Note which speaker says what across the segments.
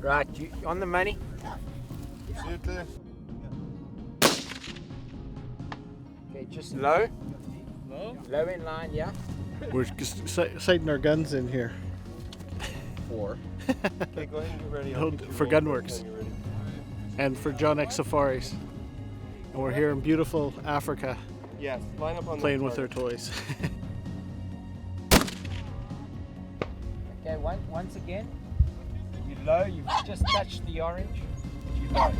Speaker 1: Right, you on the money?
Speaker 2: Absolutely.
Speaker 1: Okay, just low.
Speaker 3: Low?
Speaker 1: Low in line, yeah.
Speaker 4: We're just sighting our guns in here.
Speaker 3: 4.
Speaker 2: Okay, go ahead and get ready.
Speaker 4: For Gunworks. And for John X Safaris. And we're here in beautiful Africa
Speaker 2: Yes, line up on
Speaker 4: playing with our toys.
Speaker 1: Okay, once again. You low, you've just touched the orange. You low.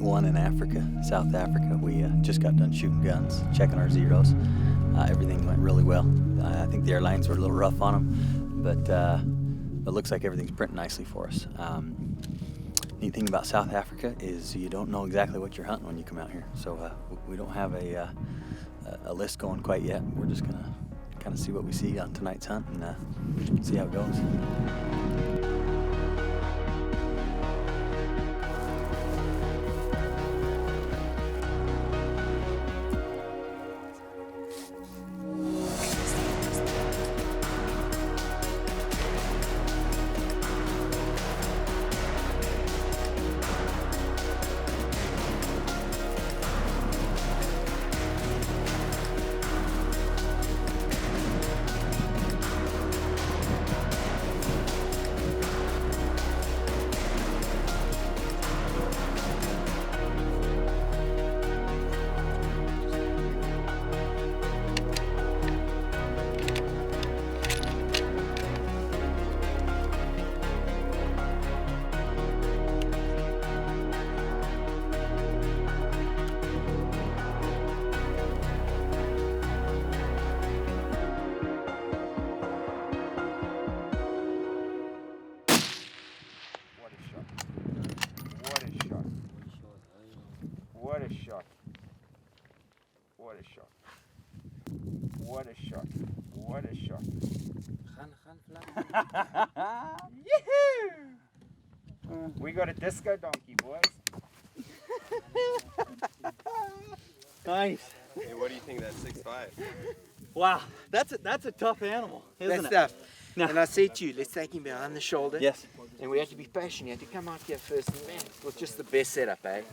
Speaker 5: 1 in Africa, South Africa. We just got done shooting guns, checking our zeros. Everything went really well. I think the airlines were a little rough on them, but it looks like everything's printing nicely for us. Neat thing about South Africa is you don't know exactly what you're hunting when you come out here. So we don't have a list going quite yet. We're just gonna kind of see what we see on tonight's hunt and see how it goes.
Speaker 1: What a shot. What a shot. What a shot. What a shot. Yee-hoo! We got a disco donkey, boys.
Speaker 3: Nice.
Speaker 2: Hey, what do you think of that 6.5?
Speaker 3: Wow, that's a tough animal, isn't
Speaker 1: That's
Speaker 3: it?
Speaker 1: tough.
Speaker 3: No.
Speaker 1: And I said to you, let's take him behind the shoulder.
Speaker 3: Yes.
Speaker 1: And we had to be patient. You had to come out here first. And man, it was just the best setup, eh?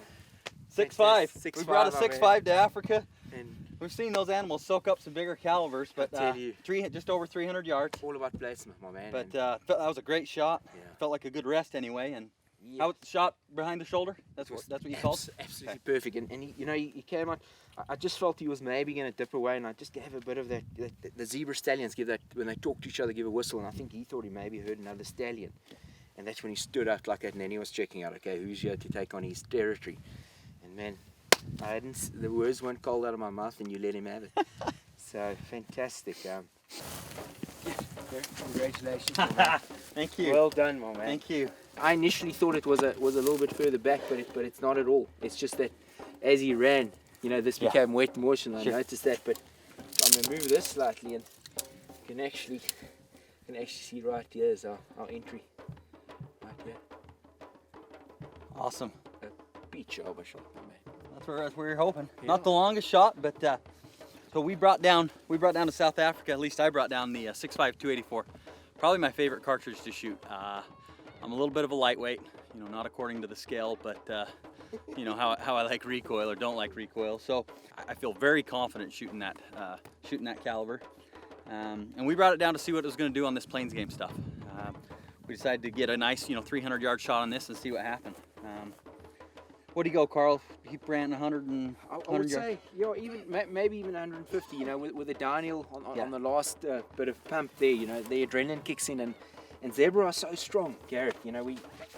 Speaker 3: 6.5. We brought a 6.5 to Africa.
Speaker 1: And
Speaker 3: We've seen those animals soak up some bigger calibers, but
Speaker 1: I tell you.
Speaker 3: just over 300 yards.
Speaker 1: all about placement, my man.
Speaker 3: But that was a great shot.
Speaker 1: Yeah.
Speaker 3: Felt like a good rest anyway. And
Speaker 1: Yeah.
Speaker 3: how was the shot behind the shoulder? That's what you called?
Speaker 1: Absolutely perfect. And he, you know, he came out. I just felt he was maybe going to dip away, and I just gave a bit of that. The zebra stallions give that when they talk to each other, give a whistle, and I think he thought he maybe heard another stallion, and that's when he stood up like that, and then he was checking out, okay, who's here to take on his territory, and man, the words weren't cold out of my mouth, and you let him have it. So fantastic. Congratulations. My man.
Speaker 3: Thank you.
Speaker 1: Well done, my man.
Speaker 3: Thank you.
Speaker 1: I initially thought it was a little bit further back, but it's not at all. It's just that as he ran, you know, this became wet motion. I noticed that, but I'm gonna move this slightly, and you can actually see right here is our entry, right here.
Speaker 3: Awesome.
Speaker 1: A beach over shot, my man.
Speaker 3: That's where we're hoping.
Speaker 1: Yeah.
Speaker 3: Not the longest shot, but so we brought down to South Africa. At least I brought down the 6.5 284. Probably my favorite cartridge to shoot. I'm a little bit of a lightweight, you know, not according to the scale, but you know how I like recoil or don't like recoil. So I feel very confident shooting that caliber. And we brought it down to see what it was going to do on this plains game stuff. We decided to get a nice, 300-yard shot on this and see what happened. What do you go, Carl? He ran 100 and
Speaker 1: I would say, even maybe even 150. You know, with the downhill on the last bit of pump there, you know, the adrenaline kicks in, and zebra are so strong, Garrett. You know,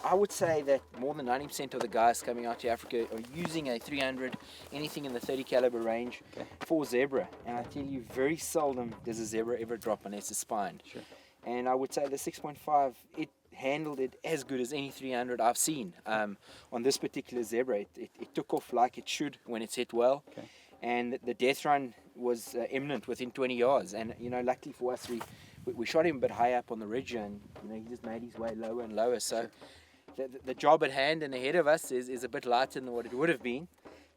Speaker 1: I would say that more than 90% of the guys coming out to Africa are using a 300, anything in the 30 caliber range for zebra. And I tell you, very seldom does a zebra ever drop unless it's spined.
Speaker 3: Sure.
Speaker 1: And I would say the 6.5, it handled it as good as any 300 I've seen. On this particular zebra, it took off like it should when it's hit well.
Speaker 3: Okay.
Speaker 1: And the death run was imminent within 20 yards. And, you know, luckily for us, we shot him a bit high up on the ridge, and, you know, he just made his way lower and lower. So the job at hand and ahead of us is a bit lighter than what it would have been.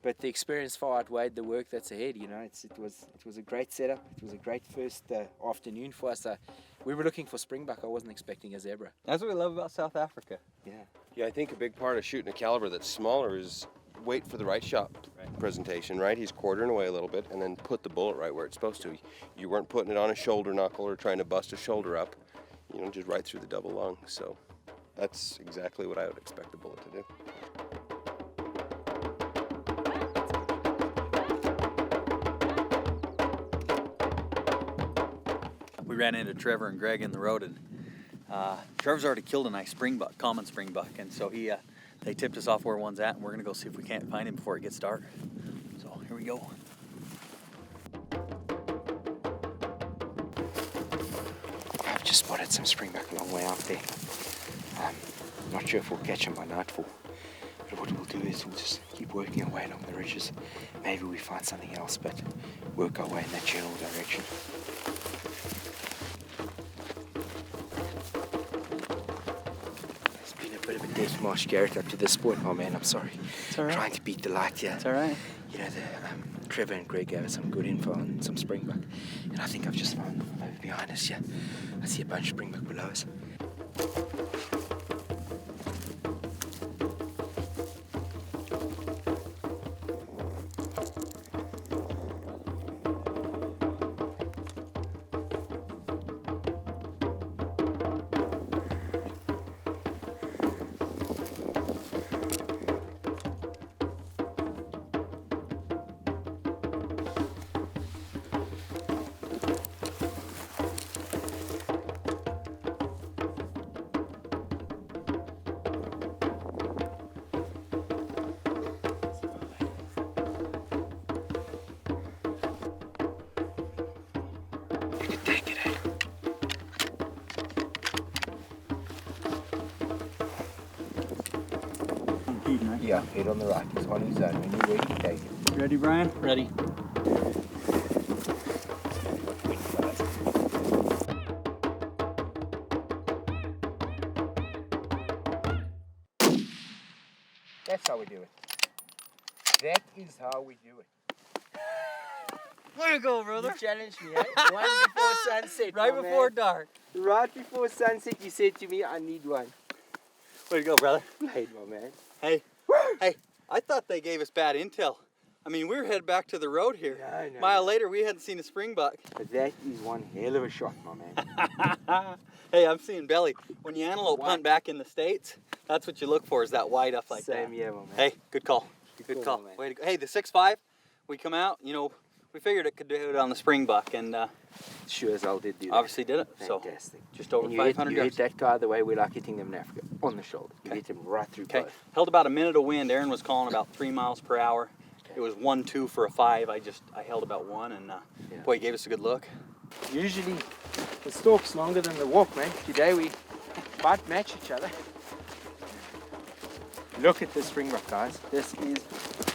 Speaker 1: But the experience far outweighed the work that's ahead. You know, it was a great setup. It was a great first afternoon for us. We were looking for springbuck. I wasn't expecting a zebra.
Speaker 3: That's what we love about South Africa.
Speaker 1: Yeah.
Speaker 2: Yeah, I think a big part of shooting a caliber that's smaller is wait for the right shot presentation, right? He's quartering away a little bit and then put the bullet right where it's supposed to. You weren't putting it on a shoulder knuckle or trying to bust a shoulder up, you know, just right through the double lung. So that's exactly what I would expect the bullet to do.
Speaker 3: We ran into Trevor and Greg in the road, and Trevor's already killed a nice springbuck, common springbuck, and so they tipped us off where one's at, and we're gonna go see if we can't find him before it gets dark. So here we go.
Speaker 1: I've just spotted some springbuck a long way out there. Not sure if we'll catch them by nightfall, but what we'll do is we'll just keep working our way along the ridges. Maybe we find something else, but work our way in that general direction. It's been a bit of a death march, Garrett, up to this point, my man. I'm sorry.
Speaker 3: It's all right.
Speaker 1: Trying to beat the light here.
Speaker 3: It's all right.
Speaker 1: You know, Trevor and Greg gave us some good info on some springbuck, and I think I've just found over behind us here. I see a bunch of springbuck below us. Yeah, head on the right. He's on his own. When you're ready, take it.
Speaker 3: Ready, Brian? Ready.
Speaker 1: That's how we do it. That is how we do it.
Speaker 3: Way to go, brother.
Speaker 1: You challenged me, eh? One before sunset.
Speaker 3: Right
Speaker 1: my
Speaker 3: before
Speaker 1: man.
Speaker 3: dark.
Speaker 1: Right before sunset, you said to me, I need one.
Speaker 3: Way to go, brother.
Speaker 1: Played, my man.
Speaker 3: Hey, hey, I thought they gave us bad intel. I mean, we were headed back to the road here.
Speaker 1: Yeah, I know.
Speaker 3: A mile later, we hadn't seen a springbuck.
Speaker 1: But that is one hell of a shot, my man.
Speaker 3: Hey, I'm seeing belly. When you antelope hunt back in the States, that's what you look for, is that white up like that.
Speaker 1: Same, yeah, my man.
Speaker 3: Hey, good call.
Speaker 1: Good call, man.
Speaker 3: Way to go. Hey, the 6.5, we come out, you know, we figured it could do it on the springbuck, and
Speaker 1: Sure as hell did do that.
Speaker 3: obviously did it.
Speaker 1: Fantastic.
Speaker 3: So just over
Speaker 1: And
Speaker 3: 500
Speaker 1: you
Speaker 3: yards.
Speaker 1: hit that guy the way we like hitting them in Africa, on the shoulder. You hit him right through
Speaker 3: Okay,
Speaker 1: both.
Speaker 3: held about a minute of wind. Aaron was calling about 3 miles per hour. It was 1-2 for a 5. I held about 1, and boy, he gave us a good look.
Speaker 1: Usually the stalk's longer than the walk, man. Today we might match each other. Look at this springbuck, guys. This is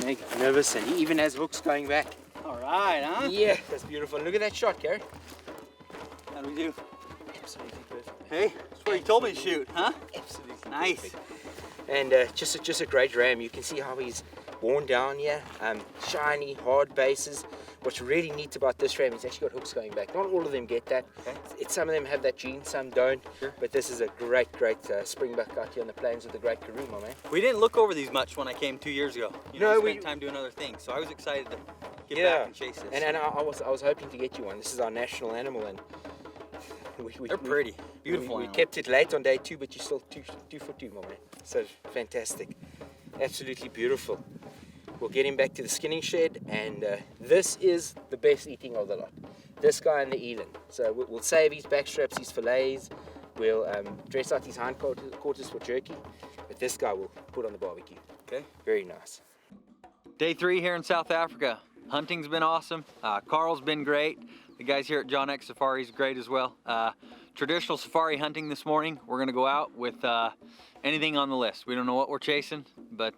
Speaker 1: magnificent. He even has hooks going back.
Speaker 3: All right, huh?
Speaker 1: Yeah, that's beautiful. Look at that shot, Garrett.
Speaker 3: How do we do?
Speaker 1: Absolutely perfect.
Speaker 3: Hey, that's where you told me to shoot, huh?
Speaker 1: Absolutely
Speaker 3: Nice.
Speaker 1: perfect. And just a great ram. You can see how he's worn down here. Shiny, hard bases. What's really neat about this ram, he's actually got hooks going back. Not all of them get that.
Speaker 3: Okay.
Speaker 1: Some of them have that gene, some don't.
Speaker 3: Sure.
Speaker 1: But this is a great springbuck out here on the plains with the great karoo, my man.
Speaker 3: We didn't look over these much when I came 2 years ago. You know,
Speaker 1: No,
Speaker 3: we spent time doing other things, so I was excited to get
Speaker 1: Yeah.
Speaker 3: back and chase this.
Speaker 1: And I was hoping to get you one. This is our national animal, and
Speaker 3: They're pretty, beautiful.
Speaker 1: We
Speaker 3: animals.
Speaker 1: kept it late on day 2, but you're still 2 for 2, my man. So fantastic, absolutely beautiful. We'll get him back to the skinning shed, and this is the best eating of the lot. This guy and the eland. So we'll save his back straps, his fillets. We'll dress out his hind quarters for jerky, but this guy we'll put on the barbecue.
Speaker 3: Okay.
Speaker 1: Very nice.
Speaker 3: Day 3 here in South Africa. Hunting's been awesome. Carl's been great. The guys here at John X Safari's great as well. traditional safari hunting this morning. We're gonna go out with anything on the list. We don't know what we're chasing, but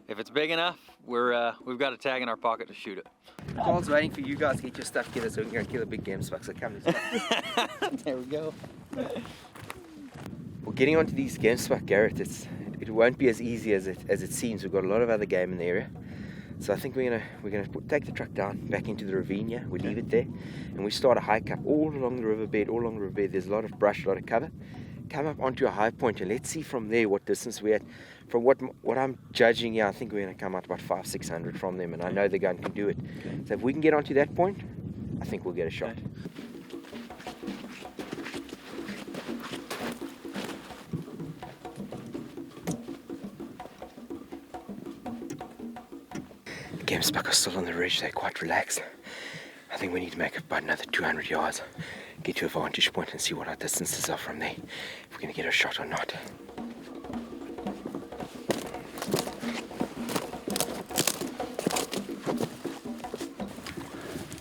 Speaker 3: if it's big enough, we've got a tag in our pocket to shoot it.
Speaker 1: Carl's waiting for you guys to get your stuff together so we can go kill a big game spike. So come, let's go.
Speaker 3: There we go.
Speaker 1: Well, getting onto these game spike, Garrett, it won't be as easy as it seems. We've got a lot of other game in the area. So I think we're gonna take the truck down back into the ravine here. We leave it there, and we start a hike up all along the riverbed. All along the riverbed, there's a lot of brush, a lot of cover. Come up onto a high point, and let's see from there what distance we're at. From what I'm judging here, I think we're gonna come out about 500-600 from them, and I know the gun can do it. So if we can get onto that point, I think we'll get a shot. Game spike are still on the ridge, they're quite relaxed. I think we need to make about another 200 yards, get to a vantage point and see what our distances are from there, if we're going to get a shot or not.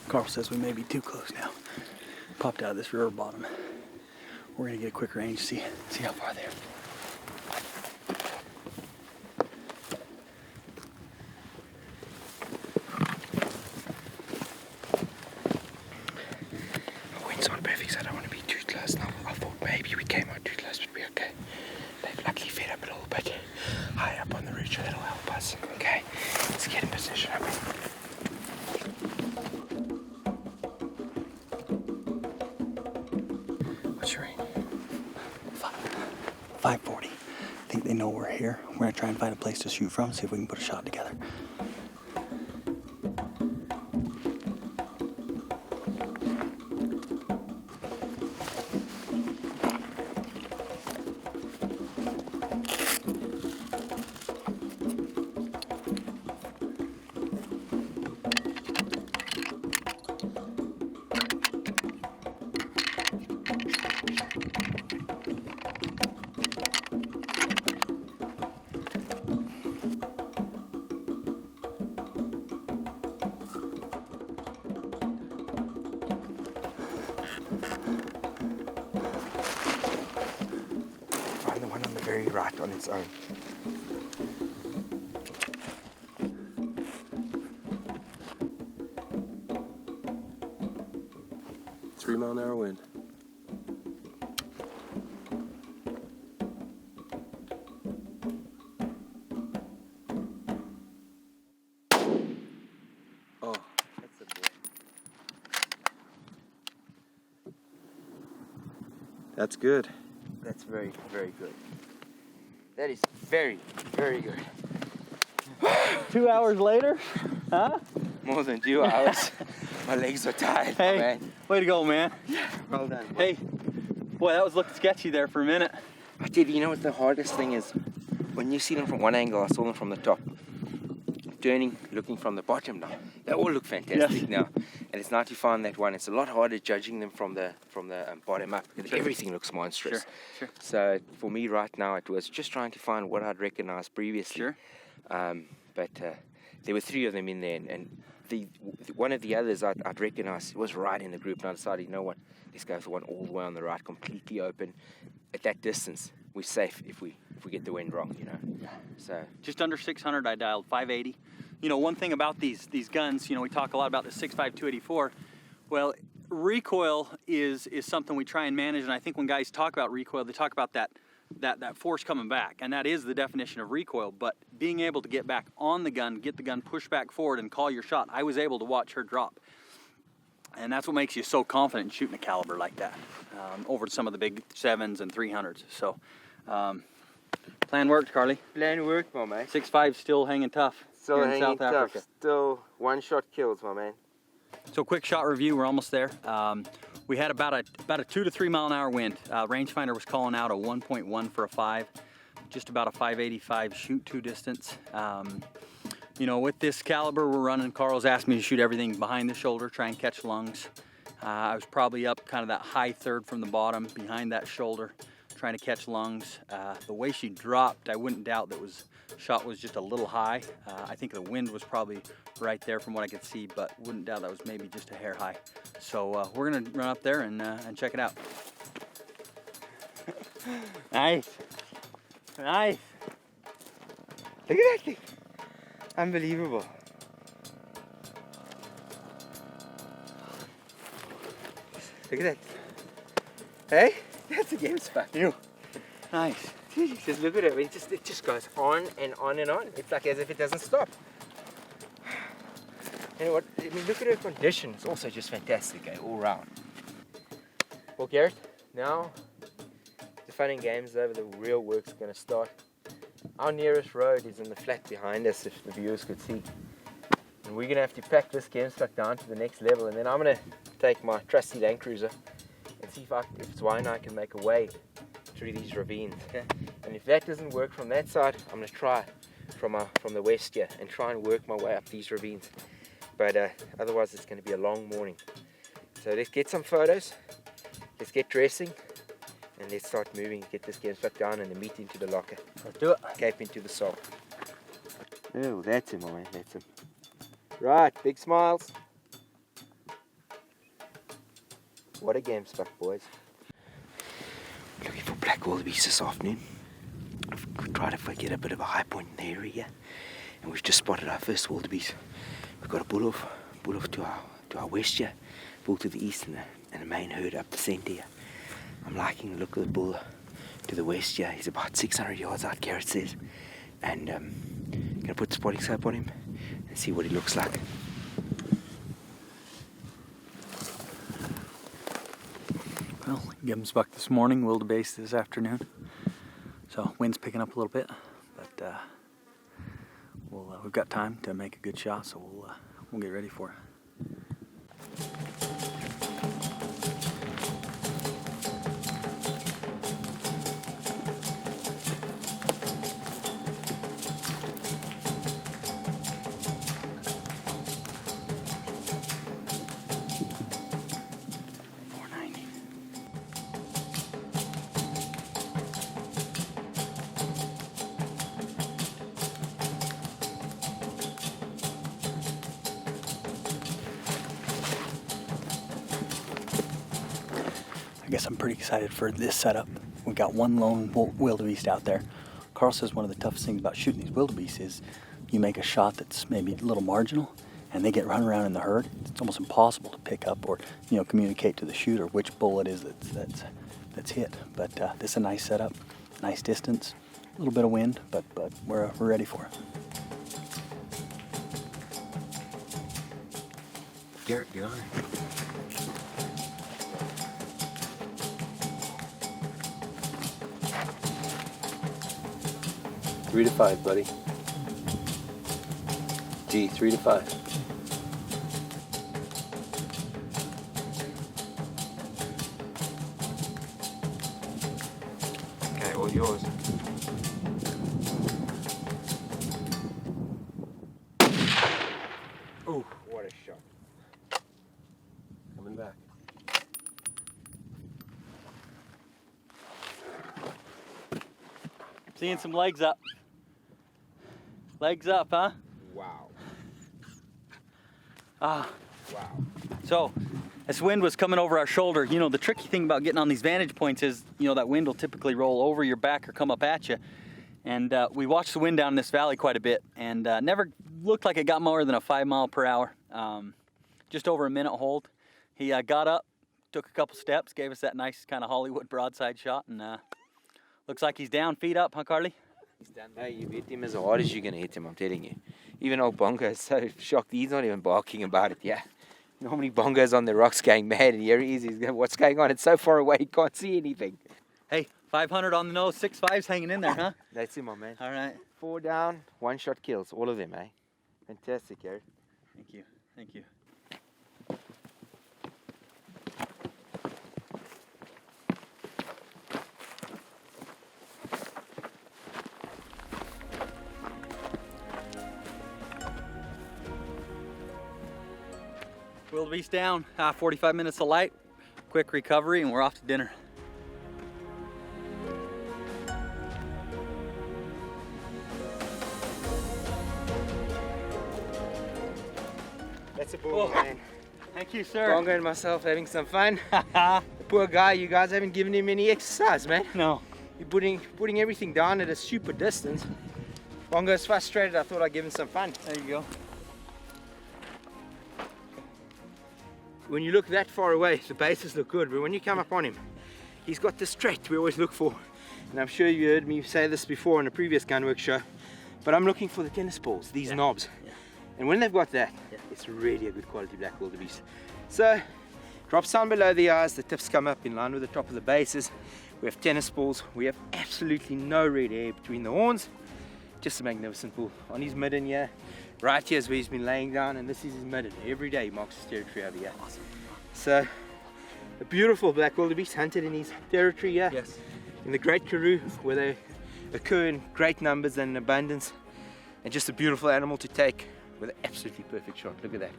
Speaker 5: Carl says we may be too close now. Popped out of this river bottom. We're gonna get a quick range, see how far there.
Speaker 1: Wind's on perfect, so I don't want to be too close now. I thought maybe we came out too close, but we're okay. They've luckily fed up a little bit high up on the ridge, so that'll help us. Okay, let's get in position. What's your range?
Speaker 5: 540. I think they know we're here. We're gonna try and find a place to shoot from, see if we can put a shot together.
Speaker 1: Find the one on the very right on its own.
Speaker 2: Three-mile-an-hour wind. Oh,
Speaker 1: That's a boy.
Speaker 2: that's good.
Speaker 1: That's very, very good. That is very, very good.
Speaker 3: 2 hours later, huh?
Speaker 1: More than 2 hours. My legs are tired,
Speaker 3: Hey,
Speaker 1: man.
Speaker 3: way to go, man.
Speaker 1: Well done.
Speaker 3: Hey, boy, that was looking sketchy there for a minute.
Speaker 1: I did. You know what the hardest thing is? When you see them from one angle, I saw them from the top. Turning, looking from the bottom now. They all look fantastic
Speaker 3: Yes.
Speaker 1: now. And it's nice to find that one. It's a lot harder judging them from the bottom up. Because everything looks monstrous.
Speaker 3: Sure.
Speaker 1: So for me right now, it was just trying to find what I'd recognized previously.
Speaker 3: Sure.
Speaker 1: But there were 3 of them in there, and one of the others I'd recognized was right in the group, and I decided, you know what, let's go for one all the way on the right, completely open. At that distance, we're safe if we get the wind wrong, you know. So
Speaker 3: Just under 600, I dialed 580. You know, one thing about these guns, you know, we talk a lot about the 6.5 284. Well, recoil is something we try and manage, and I think when guys talk about recoil, they talk about that force coming back, and that is the definition of recoil. But being able to get back on the gun, get the gun pushed back forward and call your shot, I was able to watch her drop. And that's what makes you so confident in shooting a caliber like that over some of the big 7s and 300s. So plan worked, Carly.
Speaker 1: plan worked, my man.
Speaker 3: 6.5 still hanging tough.
Speaker 1: Still
Speaker 3: here in
Speaker 1: hanging
Speaker 3: South Africa.
Speaker 1: tough. Still one shot kills, my man.
Speaker 3: So quick shot review, we're almost there. We had about a 2 to 3 mile an hour wind. Rangefinder was calling out a 1.1 for a 5, just about a 585 shoot to distance. You know, with this caliber we're running, Carl's asked me to shoot everything behind the shoulder, try and catch lungs. I was probably up kind of that high third from the bottom, behind that shoulder, trying to catch lungs. The way she dropped, I wouldn't doubt that shot was just a little high. I think the wind was probably right there from what I could see, but wouldn't doubt that was maybe just a hair high. So we're gonna run up there and check it out. Nice. Nice.
Speaker 1: Look at that thing. Unbelievable. Look at that. Hey? That's a game spot.
Speaker 3: You. Nice.
Speaker 1: Just look at it. It just goes on and on and on. It's like as if it doesn't stop. You know what? I mean, look at her condition. It's also just fantastic, all round. Well, Garrett, now the fun and games is over. The real work's going to start. Our nearest road is in the flat behind us, if the viewers could see. And we're going to have to pack this game truck down to the next level. And then I'm going to take my trusty Land Cruiser and see if it's why I can make a way through these ravines. Okay? And if that doesn't work from that side, I'm going to try from the west here and try and work my way up these ravines. But otherwise it's going to be a long morning. So let's get some photos, let's get dressing, and let's start moving, get this game truck down and the meat into the locker.
Speaker 3: Let's do it.
Speaker 1: Cape into the salt. Oh, that's him, my man, that's him. Right, big smiles. What a game spot, boys. Looking for black wildebeest this afternoon. We've tried to get a bit of a high point in the area, and we've just spotted our first wildebeest. We've got a bull off to our west here, bull to the east, and a main herd up the centre here. I'm liking the look of the bull to the west here. He's about 600 yards out, Garrett says, and I'm gonna put the spotting scope on him and see what he looks like.
Speaker 5: Well, Gibbons buck this morning, wildebeest this afternoon. So wind's picking up a little bit, but we've got time to make a good shot, so we'll get ready for it. I guess I'm pretty excited for this setup. We got one lone wildebeest out there. Carl says one of the toughest things about shooting these wildebeest is you make a shot that's maybe a little marginal and they get run around in the herd. It's almost impossible to pick up or communicate to the shooter which bull it is that's hit. But this is a nice setup, nice distance, a little bit of wind, but we're ready for it.
Speaker 2: Garrett, get on it. 3 to 5, buddy. G, 3 to 5.
Speaker 1: Okay, all yours. Oh, what a shot.
Speaker 2: Coming back.
Speaker 3: Seeing some legs up. Legs up, huh?
Speaker 1: Wow.
Speaker 3: Ah.
Speaker 1: Wow.
Speaker 3: So, this wind was coming over our shoulder. You know, the tricky thing about getting on these vantage points is, that wind will typically roll over your back or come up at you. And we watched the wind down in this valley quite a bit, and never looked like it got more than a 5 mile per hour. Just over a minute hold. He got up, took a couple steps, gave us that nice kind of Hollywood broadside shot, and looks like he's down, feet up, huh, Carly?
Speaker 1: He's done. Hey, you hit him as hard as you're going to hit him, I'm telling you. Even old Bongo is so shocked, he's not even barking about it, yeah. Normally Bongo's on the rocks going mad, and here he is, he's going, what's going on? It's so far away, he can't see anything.
Speaker 3: Hey, 500 on the nose, 6.5's hanging in there, huh?
Speaker 1: That's him, my man.
Speaker 3: All right.
Speaker 1: 4 down, 1 shot kills, all of them, eh? Fantastic, Garrett.
Speaker 3: Thank you, thank you. Wildebeest down, 45 minutes of light, quick recovery, and we're off to dinner.
Speaker 1: That's a bull, man.
Speaker 3: Thank you, sir.
Speaker 1: Bongo and myself having some fun. The poor guy, you guys haven't given him any exercise, man.
Speaker 3: No,
Speaker 1: you're putting everything down at a super distance. Bongo's frustrated. I thought I'd give him some fun.
Speaker 3: There you go.
Speaker 1: When you look that far away, the bases look good, but when you come up on him, he's got this trait we always look for. And I'm sure you heard me say this before in a previous gunwork show, but I'm looking for the tennis balls, these knobs.
Speaker 3: Yeah.
Speaker 1: And when they've got that, it's really a good quality black wildebeest. So, drops down below the eyes, the tips come up in line with the top of the bases. We have tennis balls, we have absolutely no red hair between the horns. Just a magnificent bull. On his midden here, right here is where he's been laying down, and this is his midden. Every day he marks his territory over here.
Speaker 3: Awesome.
Speaker 1: So, a beautiful black wildebeest hunted in his territory here.
Speaker 3: Yes.
Speaker 1: In the Great Karoo, where they occur in great numbers and abundance, and just a beautiful animal to take with an absolutely perfect shot. Look at that.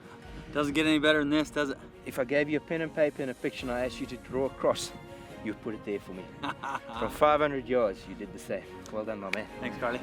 Speaker 3: Doesn't get any better than this, does it?
Speaker 1: If I gave you a pen and paper and a picture and I asked you to draw a cross, you'd put it there for me. From 500 yards, you did the same. Well done, my man.
Speaker 3: Thanks, Carly.